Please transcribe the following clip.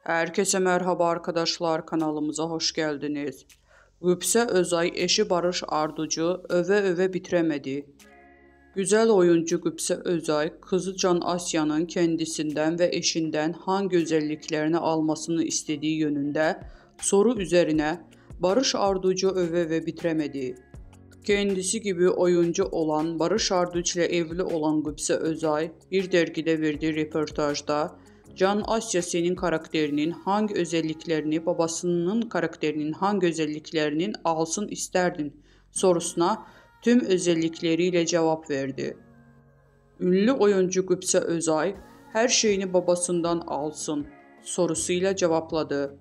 Herkese merhaba arkadaşlar, kanalımıza hoş geldiniz. Güpse Özay eşi Barış Arduç'u öve öve bitiremedi. Güzel oyuncu Güpse Özay, kızı Can Asya'nın kendisinden ve eşinden hangi özelliklerini almasını istediği yönünde soru üzerine Barış Arduç'u öve ve bitiremedi. Kendisi gibi oyuncu olan Barış Arduç ile evli olan Güpse Özay bir dergide verdiği röportajda Can Asya senin karakterinin hangi özelliklerini babasının karakterinin hangi özelliklerinin alsın isterdin sorusuna tüm özellikleriyle cevap verdi. Ünlü oyuncu Güpse Özay her şeyini babasından alsın sorusuyla cevapladı.